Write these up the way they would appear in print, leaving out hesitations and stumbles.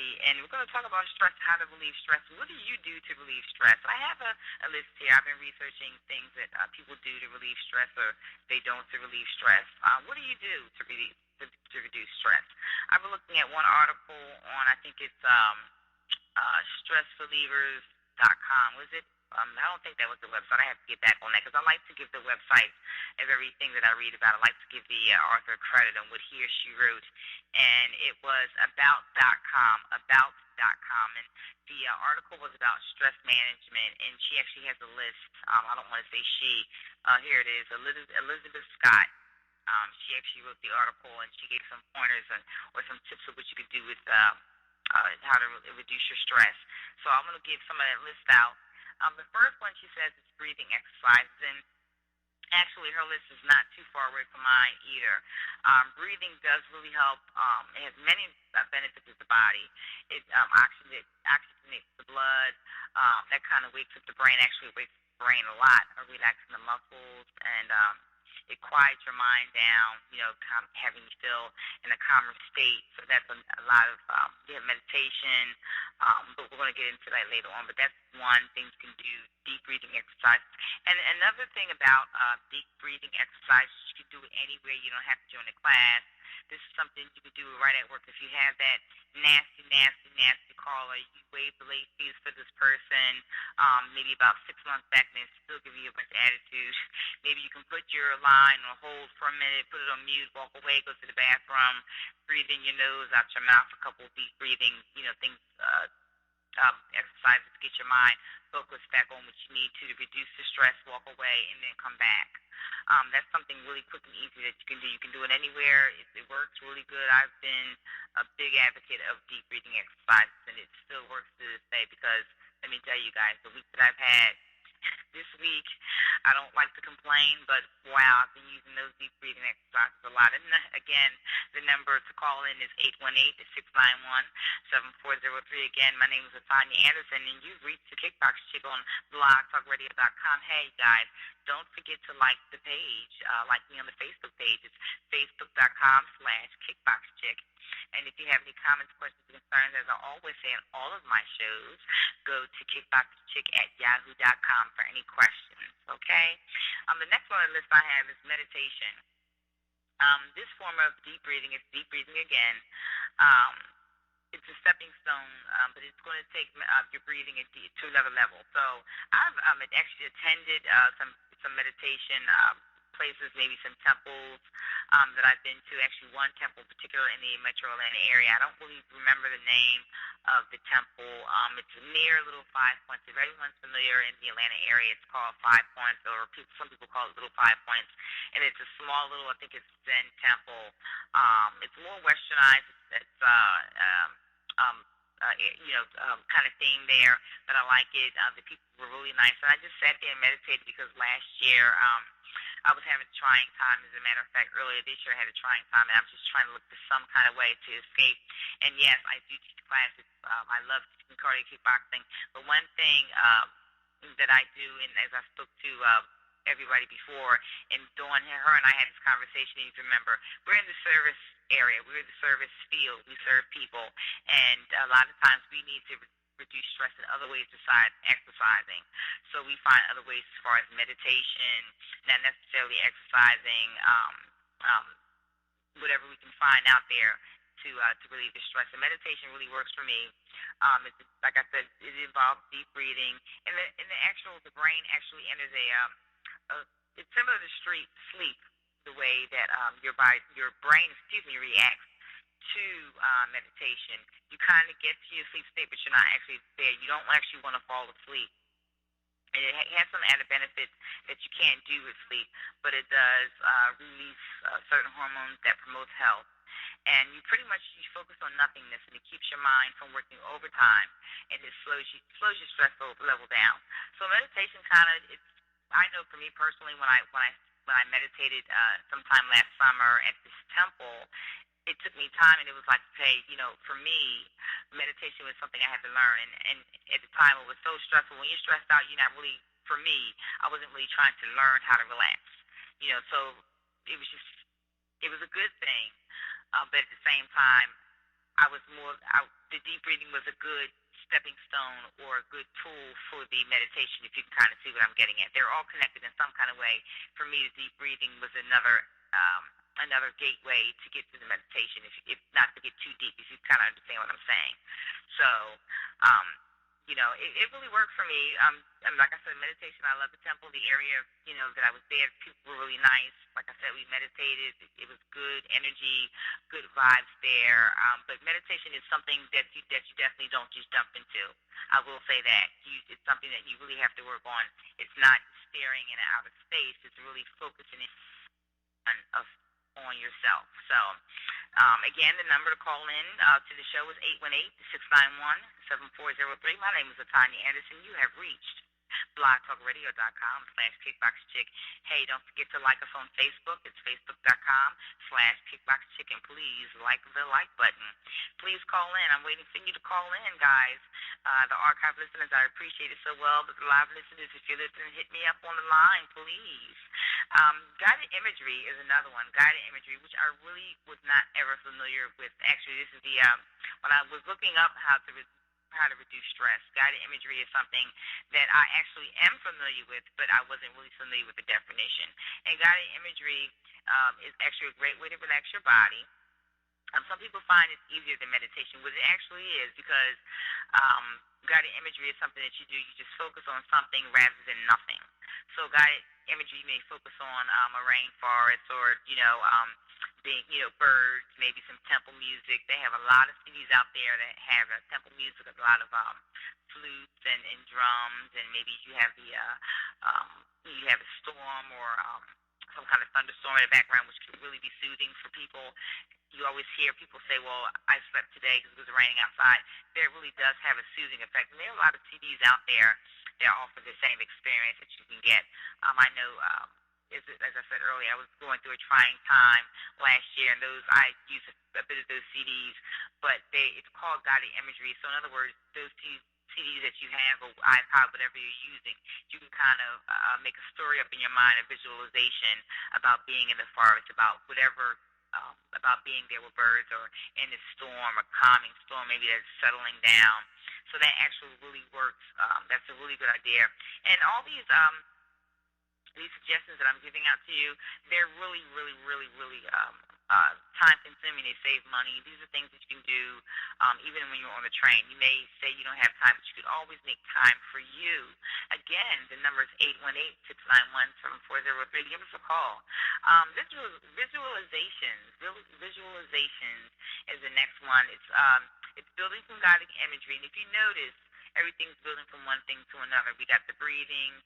Alrighty, and we're going to talk about stress, how to relieve stress. What do you do to relieve stress? I have a list here. I've been researching things that people do to relieve stress or they don't to relieve stress. What do you do to reduce stress? I've been looking at one article on, I think it's stressrelievers.com. Was it? I don't think that was the website. I have to get back on that because I like to give the website of everything that I read about. I like to give the author credit on what he or she wrote. And it was about.com, and the article was about stress management, and she actually has a list. I don't want to say she. Here it is, Elizabeth Scott. She actually wrote the article, and she gave some pointers or some tips of what you could do with how to reduce your stress. So I'm going to give some of that list out. The first one she says is breathing exercises, and actually her list is not too far away from mine either. Breathing does really help. It has many benefits to the body. It oxygenates the blood. That kind of wakes up the brain. Actually wakes up the brain a lot, relaxing the muscles, and it quiets your mind down, kind of having you feel in a calmer state. So that's a lot of meditation, but we're going to get into that later on. But that's one thing you can do, deep breathing exercise. And another thing about deep breathing exercises, you can do it anywhere. You don't have to join a class. This is something you can do right at work. If you have that nasty caller, you waive the late fees for this person, maybe about 6 months back, and they still give you a bunch of attitude. Maybe you can put your line on hold for a minute, put it on mute, walk away, go to the bathroom, breathe in your nose, out your mouth, a couple of deep breathing, things, exercises to get your mind focused back on what you need to reduce the stress, walk away, and then come back. That's something really quick and easy that you can do. You can do it anywhere. It works really good. I've been a big advocate of deep breathing exercises, and it still works to this day because, let me tell you guys, the week that I've had this week, I don't like to complain, but wow, I've been using those deep breathing exercises a lot. And again, the number to call in is 818-691-7403. Again, my name is Latanya Anderson, and you've reached the Kickbox Chick on blogtalkradio.com. Hey, guys, don't forget to like the page. Like me on the Facebook page. It's facebook.com/kickboxchick. And if you have any comments, questions, or concerns, as I always say on all of my shows, go to kickboxchick@yahoo.com for any questions, okay? The next one on the list I have is meditation. This form of deep breathing is deep breathing again. It's a stepping stone, but it's going to take your breathing to another level. So I've actually attended some meditation places, maybe some temples that I've been to. Actually, one temple in particular in the Metro Atlanta area. I don't really remember the name of the temple. It's near Little Five Points. If everyone's familiar in the Atlanta area, it's called Five Points, or some people call it Little Five Points. And it's a small little, I think it's Zen temple. It's more westernized. It's kind of theme there, but I like it. The people were really nice, and I just sat there and meditated because last year I was having a trying time. As a matter of fact, earlier this year I had a trying time, and I was just trying to look for some kind of way to escape. And yes, I do teach classes. I love teaching cardio kickboxing, but one thing that I do, and as I spoke to everybody before, and Dawn, her and I had this conversation, if you remember, we're in the service area, we're in the service field, we serve people, and a lot of times we need to reduce stress in other ways besides exercising. So we find other ways as far as meditation, not necessarily exercising, whatever we can find out there to relieve the stress. And meditation really works for me. It's, like I said, it involves deep breathing, and the brain actually enters it's similar to sleep, the way that your brain, reacts to meditation. You kind of get to your sleep state, but you're not actually there. You don't actually want to fall asleep. And it has some added benefits that you can't do with sleep, but it does release certain hormones that promote health. And you focus on nothingness, and it keeps your mind from working overtime, and it slows your stress level down. So meditation I know for me personally, when I meditated sometime last summer at this temple, it took me time, and it was like, hey, for me, meditation was something I had to learn. And at the time, it was so stressful. When you're stressed out, you're not really, for me, I wasn't really trying to learn how to relax. So it was a good thing. But at the same time, the deep breathing was a good stepping stone or a good tool for the meditation. If you can kind of see what I'm getting at, they're all connected in some kind of way. For me, the deep breathing was another gateway to get to the meditation. If not to get too deep, if you kind of understand what I'm saying. So, um, it really worked for me. And like I said, meditation. I love the temple, the area, that I was there. People were really nice. Like I said, we meditated. It was good energy, good vibes there. But meditation is something that you definitely don't just jump into. I will say that it's something that you really have to work on. It's not staring in outer space. It's really focusing on of on yourself. So, again, the number to call in to the show is 818-691-7403. My name is Latanya Anderson. You have reached blogtalkradio.com/kickboxchick. Hey, don't forget to like us on Facebook. It's facebook.com/kickboxchick. And please like the like button. Please call in. I'm waiting for you to call in, guys. The archive listeners, I appreciate it so well. But the live listeners, if you're listening, hit me up on the line, please. Guided imagery is another one. Guided imagery, which I really was not ever familiar with. Actually, this is the when I was looking up how to reduce stress. Guided imagery is something that I actually am familiar with, but I wasn't really familiar with the definition. And guided imagery is actually a great way to relax your body. Some people find it's easier than meditation, which it actually is, because guided imagery is something that you do. You just focus on something rather than nothing. So guided imagery, you may focus on a rainforest, or being birds, maybe some temple music. They have a lot of CDs out there that have temple music, a lot of flutes and drums, and maybe you have a storm, or some kind of thunderstorm in the background, which can really be soothing for people. You always hear people say, well, I slept today because it was raining outside. That really does have a soothing effect. And there are a lot of CDs out there that offer the same experience that you can get. I know, as I said earlier, I was going through a trying time last year, and I used a bit of those CDs, but it's called guided imagery. So in other words, those CDs that you have, or iPod, whatever you're using, you can kind of make a story up in your mind, a visualization about being in the forest, about whatever, about being there with birds, or in a storm, a calming storm, maybe that's settling down. So that actually really works. That's a really good idea. And all these suggestions that I'm giving out to you, they're really, really, really, really time consuming. They save money. These are things that you can do even when you're on the train. You may say you don't have time, but you could always make time for you. Again, the number is 818-691-7403. Give us a call. Visualizations. Visualizations is the next one. It's building some guided imagery. And if you notice, everything's building from one thing to another. We got the breathing,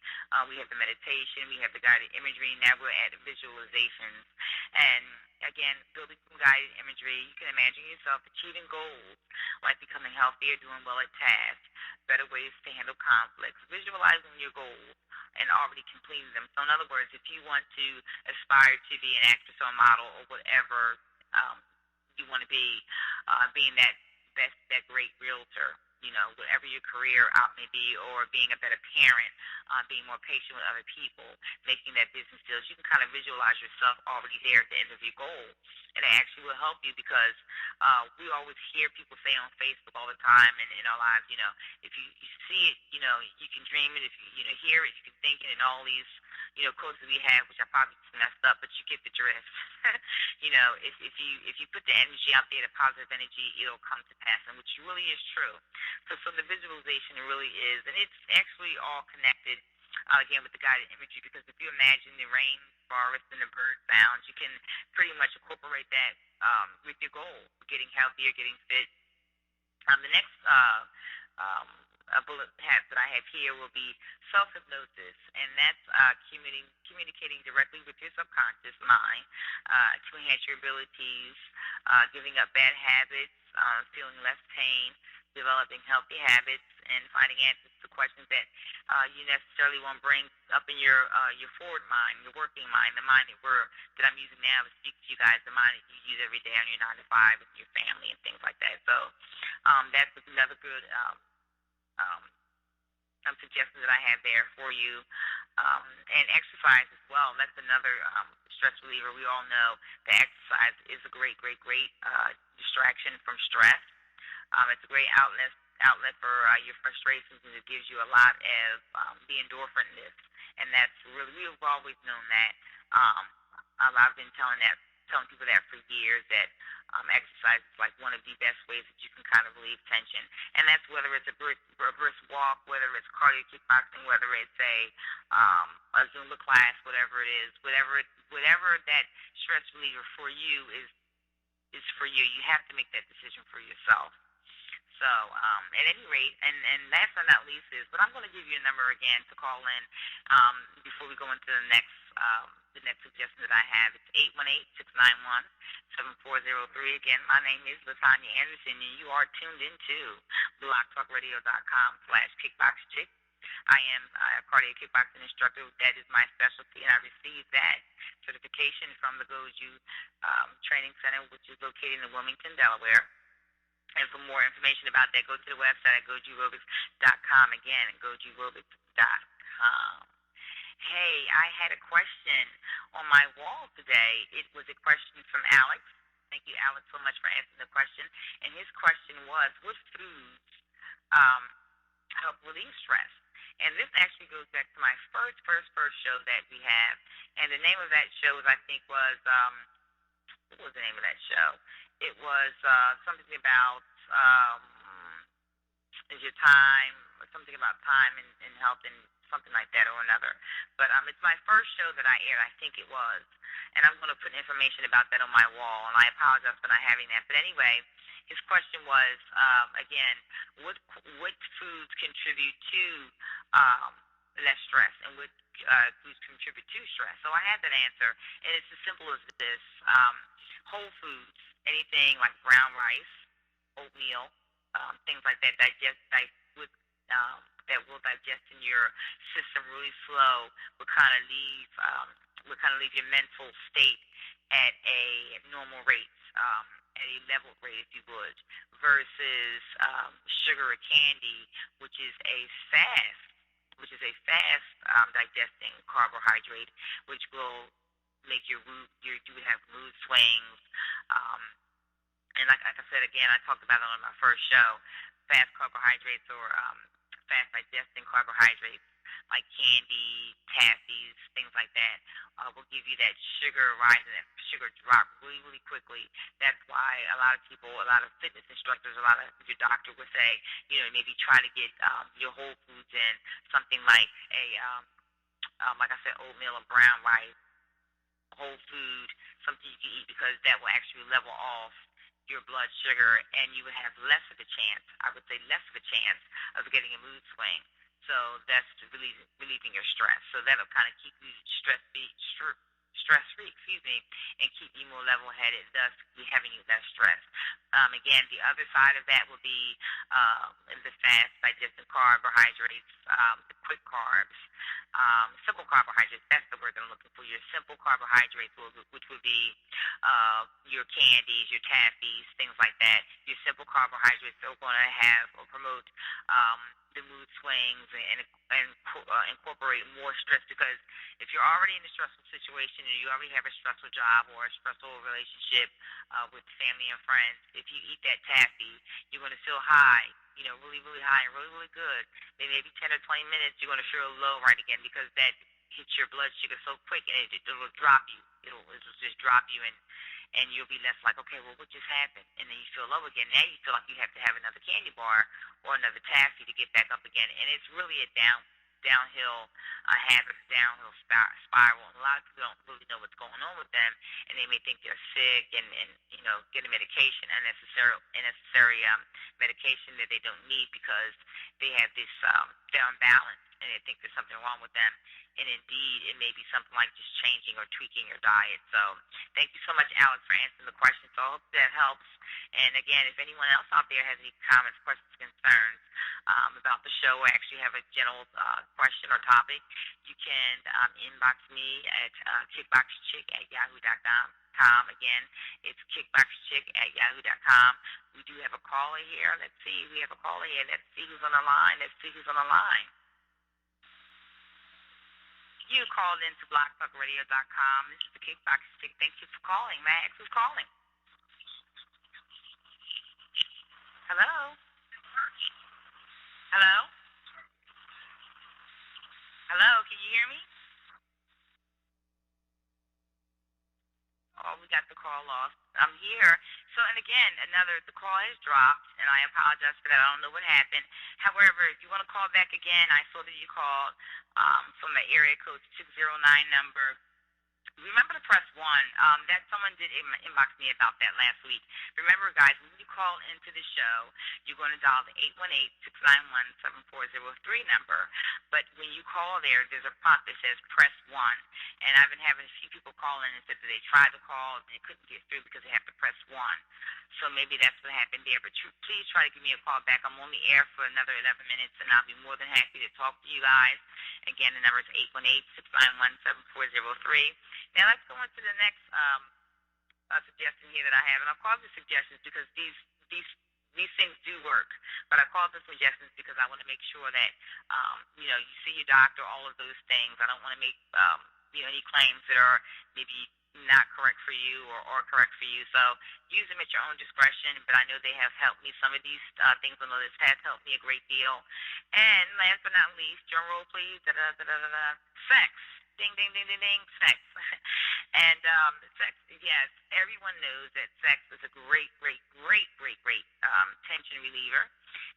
we have the meditation, we have the guided imagery. Now we're at the visualizations. And again, building some guided imagery, you can imagine yourself achieving goals like becoming healthier, doing well at tasks, better ways to handle conflicts, visualizing your goals and already completing them. So in other words, if you want to aspire to be an actress or model, or whatever you want to be, being that great realtor, whatever your career out may be, or being a better parent, being more patient with other people, making that business deals. You can kind of visualize yourself already there at the end of your goal. And it actually will help you, because we always hear people say on Facebook all the time, and in our lives, if you see it, you can dream it. If you hear it, you can think it, and all these quotes that we have, which I probably just messed up, but you get the drift. If you put the energy out there, the positive energy, it'll come to pass, and which really is true. So the visualization really is, and it's actually all connected, again, with the guided imagery, because if you imagine the rain forest and the bird sounds, you can pretty much incorporate that with your goal, getting healthier, getting fit. The next bullet hat that I have here will be self-hypnosis, and that's communicating directly with your subconscious mind to enhance your abilities, giving up bad habits, feeling less pain, developing healthy habits, and finding answers to questions that you necessarily won't bring up in your forward mind, your working mind, the mind that I'm using now to speak to you guys, the mind that you use every day on your 9 to 5 with your family and things like that. So that's another good suggestions that I have there for you. And exercise as well. That's another stress reliever. We all know that exercise is a great distraction from stress. It's a great outlet for your frustrations, and it gives you a lot of the endorphin lift. And that's really, we've always known that. Um, I've been telling people that for years, that exercise is like one of the best ways that you can kind of relieve tension. And that's whether it's a brisk walk, whether it's cardio kickboxing, whether it's a Zumba class, whatever it is, whatever that stress reliever for you is for you. You have to make that decision for yourself. So, at any rate, and last but not least is, but I'm going to give you a number again to call in before we go into the next suggestion that I have. It's 818-691-7403. Again, my name is Latanya Anderson, and you are tuned into blogtalkradio.com/kickboxchick. I am a cardio kickboxing instructor. That is my specialty, and I received that certification from the Goju Training Center, which is located in Wilmington, Delaware. And for more information about that, go to the website at gojuaerobics.com. Again, gojuaerobics.com. Hey, I had a question on my wall today. It was a question from Alex. Thank you, Alex, so much for answering the question. And his question was, what foods um, help relieve stress? And this actually goes back to my first show that we have. And the name of that show I think was what was the name of that show? It was something about is your time, or something about time and health and something like that or another. But it's my first show that I aired, I think it was. And I'm going to put information about that on my wall, and I apologize for not having that. But anyway, his question was, again, what foods contribute to um, less stress, and what foods contribute to stress? So I had that answer, and it's as simple as this. Whole foods, anything like brown rice, oatmeal, things like that, with, that will digest in your system really slow, would kind of leave your mental state at a normal rate, at a level rate, if you would, versus sugar or candy, which is a fast, digesting carbohydrate, which will make you would have mood swings. Um, and like I said again, I talked about it on my first show. Fast carbohydrates, or fast digesting carbohydrates like candy, taffies, things like that, will give you that sugar rise and that sugar drop really, really quickly. That's why a lot of people, a lot of fitness instructors, a lot of your doctor would say, maybe try to get your whole foods in, something like like I said, oatmeal or brown rice, whole food, something you can eat, because that will actually level off your blood sugar, and you would have less of a chance, I would say less of a chance, of getting a mood swing. So that's relieving your stress. So that'll kind of keep you stress free, excuse me, and keep you more level headed, thus having you less stress. Again, the other side of that will be the fast digesting carbohydrates, the quick carbs, simple carbohydrates. That's the word that I'm looking for. Your simple carbohydrates, which would be your candies, your taffies, things like that. Your simple carbohydrates are going to have or promote the mood swings, and incorporate more stress, because if you're already in a stressful situation, and you already have a stressful job or a stressful relationship with family and friends, if you eat that taffy, you're going to feel high, really, really high and really, really good. Then maybe 10 or 20 minutes, you're going to feel low right again, because that hits your blood sugar so quick, and it'll drop you. It'll just drop you, and you'll be less like, okay, well, what just happened? And then you feel low again. Now you feel like you have to have another candy bar or another taffy to get back up again. And it's really a downhill habit, downhill spiral. And a lot of people don't really know what's going on with them, and they may think they're sick, and get a medication, unnecessary medication that they don't need, because they have this they're unbalanced, and they think there's something wrong with them. And indeed, it may be something like just changing or tweaking your diet. So thank you so much, Alex, for answering the question. So I hope that helps. And again, if anyone else out there has any comments, questions, concerns about the show, or actually have a general question or topic, you can inbox me at kickboxchick@yahoo.com. Again, it's kickboxchick@yahoo.com. We do have a caller here. Let's see. We have a caller here. Let's see who's on the line. You called into blogtalkradio.com. This is the Kickbox Chick. Thank you for calling. Max, who's calling? Hello? Hello? Hello? Can you hear me? Oh, we got the call lost. I'm here. So, and again, the call has dropped, and I apologize for that. I don't know what happened. However, if you want to call back again, I saw that you called from the area code 609 number. Remember to press one. That someone did inbox me about that last week. Remember, guys, when you call into the show, you're going to dial the 818-691-7403 number. But when you call there's a prompt that says press one. And I've been having a few people call in and said that they tried to call and they couldn't get through because they have to press one. So maybe that's what happened there. But please try to give me a call back. I'm on the air for another 11 minutes, and I'll be more than happy to talk to you guys. Again, the number is 818-691-7403. Now let's go into the next suggestion here that I have, and I'll call the suggestions because these these things do work. But I call the suggestions because I want to make sure that you see your doctor, all of those things. I don't want to make any claims that are maybe not correct for you or correct for you. So use them at your own discretion. But I know they have helped me. Some of these things on the list have helped me a great deal. And last but not least, drum roll please. Da da da da da. Sex. Ding ding ding ding ding. Sex. And sex, yes, everyone knows that sex is a great, great, great, great, great tension reliever.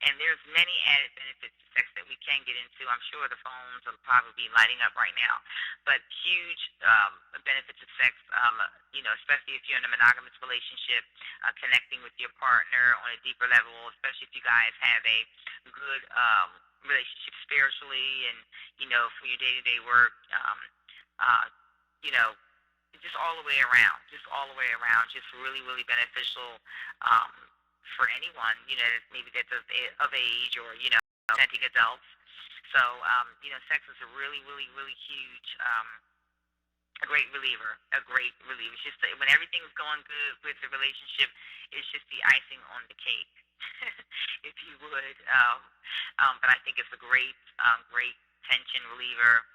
And there's many added benefits to sex that we can get into. I'm sure the phones will probably be lighting up right now. But huge benefits of sex, especially if you're in a monogamous relationship, connecting with your partner on a deeper level, especially if you guys have a good relationship spiritually and, for your day-to-day work, uh, you know, just all the way around, just really, really beneficial um, for anyone, maybe that's of age or, presenting adults. So, sex is a really, really, really huge, a great reliever, a great reliever. It's just that when everything's going good with the relationship, it's just the icing on the cake, if you would. But I think it's a great tension reliever.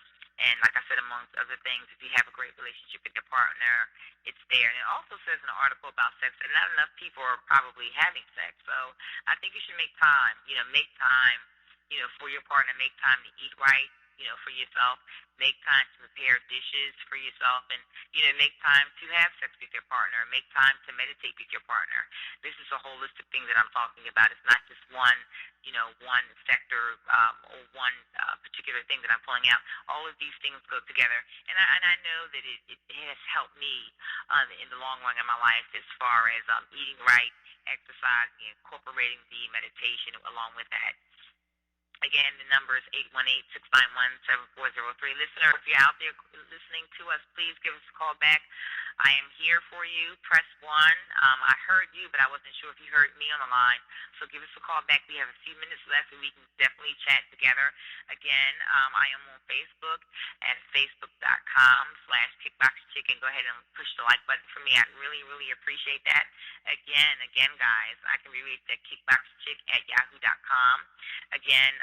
And like I said, amongst other things, if you have a great relationship with your partner, it's there. And it also says in an article about sex that not enough people are probably having sex. So I think you should make time, make time, for your partner, make time to eat right, for yourself, make time to prepare dishes for yourself, and, make time to have sex with your partner, make time to meditate with your partner. This is a holistic thing that I'm talking about. It's not just one sector or one particular thing that I'm pulling out. All of these things go together, and I know that it has helped me in the long run in my life as far as eating right, exercising, incorporating the meditation along with that. Again, the number is 818-691-7403. Listener, if you're out there listening to us, please give us a call back. I am here for you. Press 1. I heard you, but I wasn't sure if you heard me on the line. So give us a call back. We have a few minutes left, so we can definitely chat together. Again, I am on Facebook at facebook.com/kickboxchicken. Go ahead and push the like button for me. I'd really, really appreciate that. Again, guys, I can be reached at kickboxchick@yahoo.com. Again,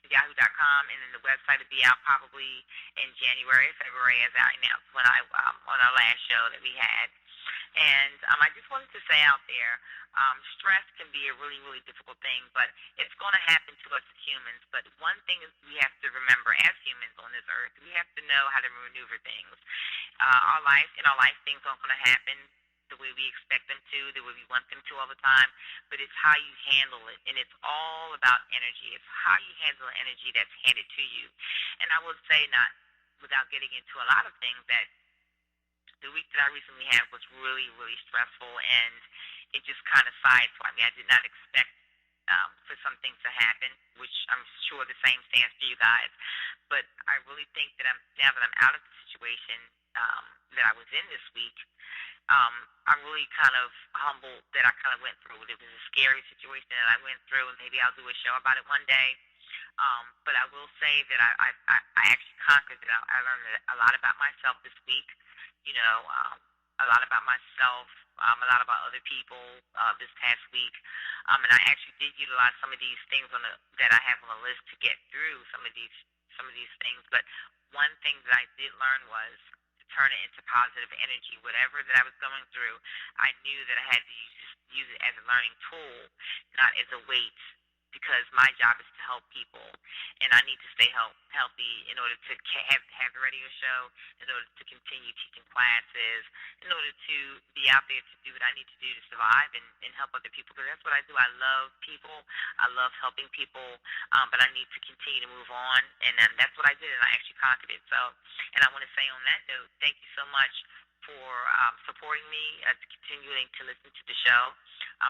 yahoo.com, and then the website will be out probably in January, February, as I announced when on our last show that we had. And I just wanted to say out there, stress can be a really, really difficult thing, but it's going to happen to us as humans. But one thing is we have to remember as humans on this earth, we have to know how to maneuver things. In our life, things aren't going to happen the way we expect them to, the way we want them to all the time, but it's how you handle it, and it's all about energy. It's how you handle energy that's handed to you. And I would say, not without getting into a lot of things, that the week that I recently had was really, really stressful, and it just kind of sideswiped me. I did not expect for something to happen, which I'm sure the same stands for you guys. But I really think that now that I'm out of the situation that I was in this week, I'm really kind of humbled that I kind of went through it. It was a scary situation that I went through, and maybe I'll do a show about it one day. But I will say that I actually conquered it. I learned a lot about myself this week, a lot about myself, a lot about other people this past week. And I actually did utilize some of these things that I have on the list to get through some of these some of these things. But one thing that I did learn was to turn it into positive energy. Whatever that I was going through, I knew that I had to use it as a learning tool, not as a weight. Because my job is to help people, and I need to stay healthy in order to have the radio show, in order to continue teaching classes, in order to be out there to do what I need to do to survive and help other people. Because that's what I do. I love people. I love helping people, but I need to continue to move on, and that's what I did, and I actually conquered it. So, and I want to say on that note, thank you so much for supporting me, continuing to listen to the show.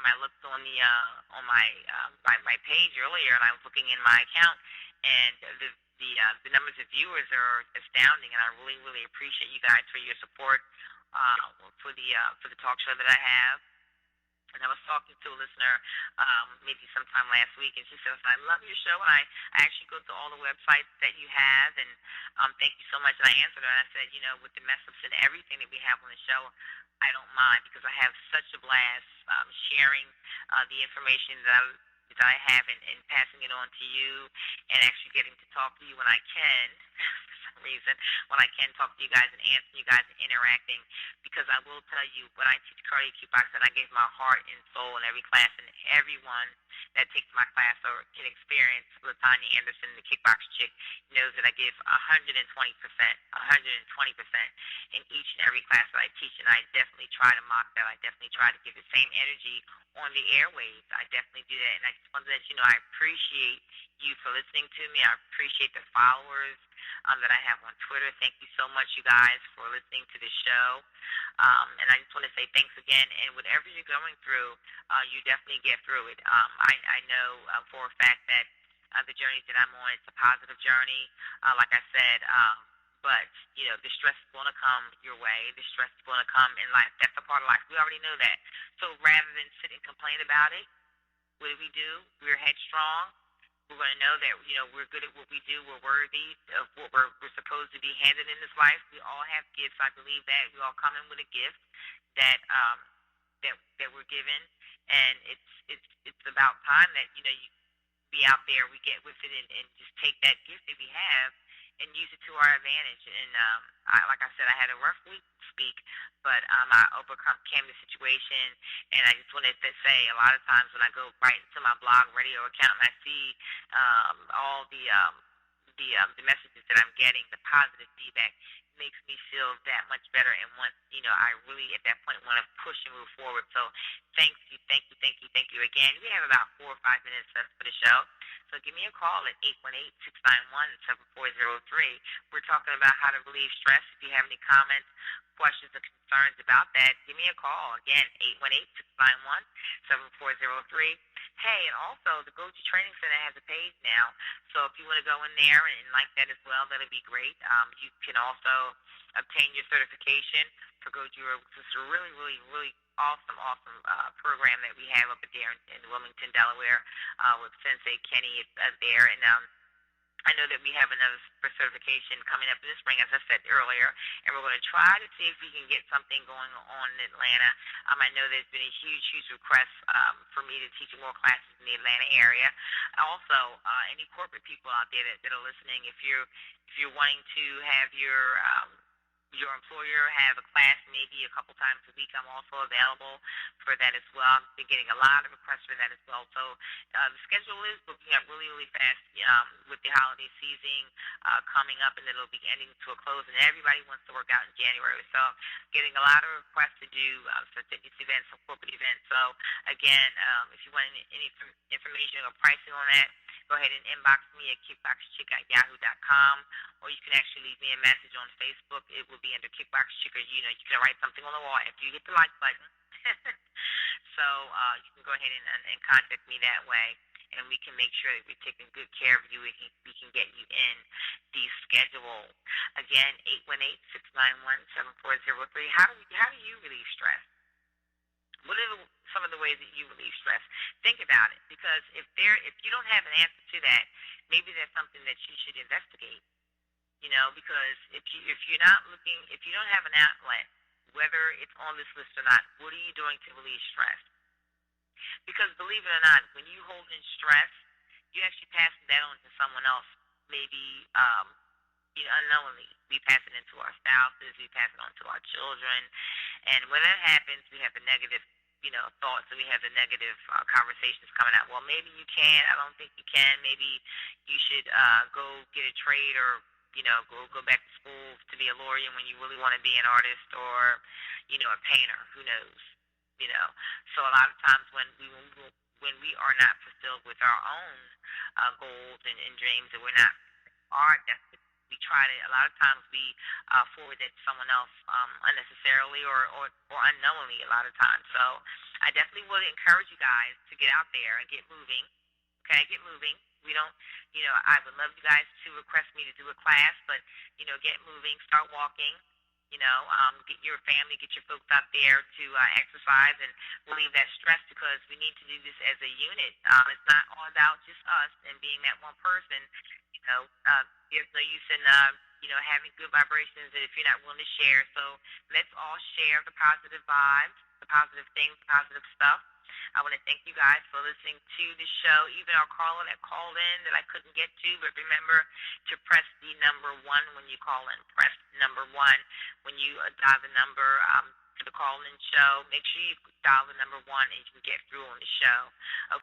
I looked on my page earlier, and I was looking in my account, and the numbers of viewers are astounding, and I really really appreciate you guys for your support for the talk show that I have. And I was talking to a listener maybe sometime last week, and she says, "I love your show, and I actually go to all the websites that you have, and thank you so much." And I answered her, and I said, with the mess-ups and everything that we have on the show, I don't mind because I have such a blast sharing the information that I have and passing it on to you, and actually getting to talk to you when I can. For some reason, when I can talk to you guys and answer you guys and interacting, because I will tell you, when I teach cardio kickboxing, I give my heart and soul in every class, and everyone that takes my class or can experience Latanya Anderson, the kickbox chick, knows that I give 120%, 120% in each and every class that I teach, and I definitely try to mock that. I definitely try to give the same energy on the airwaves. I definitely do that, and I just wanted to let you know I appreciate you for listening to me. I appreciate the followers that I have on Twitter. Thank you so much, you guys, for listening to the show. And I just want to say thanks again. And whatever you're going through, you definitely get through it. I know for a fact that the journey that I'm on, it's a positive journey. Like I said, but the stress is going to come your way. The stress is going to come in life. That's a part of life. We already know that. So rather than sit and complain about it, what do? We're headstrong. We're going to know that we're good at what we do. We're worthy of what we're supposed to be handed in this life. We all have gifts. I believe that we all come in with a gift that that we're given, and it's about time that you be out there. We get with it and just take that gift that we have and use it to our advantage. And like I said, I had a rough week to speak, but I overcame the situation. And I just wanted to say, a lot of times when I go right into my blog radio account and I see all the messages that I'm getting, the positive feedback makes me feel that much better, and I really at that point want to push and move forward. So thank you, thank you, thank you, thank you again. We have about 4 or 5 minutes left for the show, so give me a call at 818-691-7403. We're talking about how to relieve stress. If you have any comments, questions, or concerns about that, give me a call. Again, 818-691-7403. Hey, and also the Goji Training Center has a page now, so if you want to go in there and like that as well, that'll be great. You can also obtain your certification for Goji, which is a really, really, really awesome program that we have up there in Wilmington, Delaware, with Sensei Kenny there, and I know that we have another certification coming up in the spring, as I said earlier, and we're going to try to see if we can get something going on in Atlanta. I know there's been a huge, huge request for me to teach more classes in the Atlanta area. Also, any corporate people out there that are listening, if you're wanting to have your employer have a class maybe a couple times a week, I'm also available for that as well. I've been getting a lot of requests for that as well. So the schedule is booking up really, really fast with the holiday season coming up, and it'll be ending to a close, and everybody wants to work out in January. So getting a lot of requests to do some fitness events, some corporate events. So again, if you want any information or pricing on that, go ahead and inbox me at kickboxchick@yahoo.com, or you can actually leave me a message on Facebook. It will be under Kickbox Chick, or you can write something on the wall after you hit the like button. So you can go ahead and contact me that way, and we can make sure that we're taking good care of you, and we can get you in the schedule. Again, 818-691-7403. How do you relieve stress? What are some of the ways that you relieve stress? Think about it, because if you don't have an answer to that, maybe there's something that you should investigate. Because if you're not looking, if you don't have an outlet, whether it's on this list or not, what are you doing to relieve stress? Because believe it or not, when you hold in stress, you actually pass that on to someone else maybe unknowingly we pass it into our spouses, we pass it on to our children, and when that happens, we have the negative, thoughts, and we have the negative conversations coming out. Well, maybe you can. I don't think you can. Maybe you should go get a trade, or go back to school to be a lawyer when you really want to be an artist, or a painter. Who knows? You know. So a lot of times when we are not fulfilled with our own goals and dreams, and we're not our destiny. We try to. A lot of times we forward that to someone else unnecessarily, or unknowingly. A lot of times. So I definitely would encourage you guys to get out there and get moving. Okay, get moving. We don't. I would love you guys to request me to do a class, but get moving. Start walking. Get your family, get your folks out there to exercise and relieve that stress, because we need to do this as a unit. It's not all about just us and being that one person. There's no use in having good vibrations if you're not willing to share. So let's all share the positive vibes, the positive things, the positive stuff. I want to thank you guys for listening to the show. Even our caller that called in that I couldn't get to, but remember to press the number one when you call in. Press number one when you dial the number to the call in show. Make sure you dial the number one and you can get through on the show.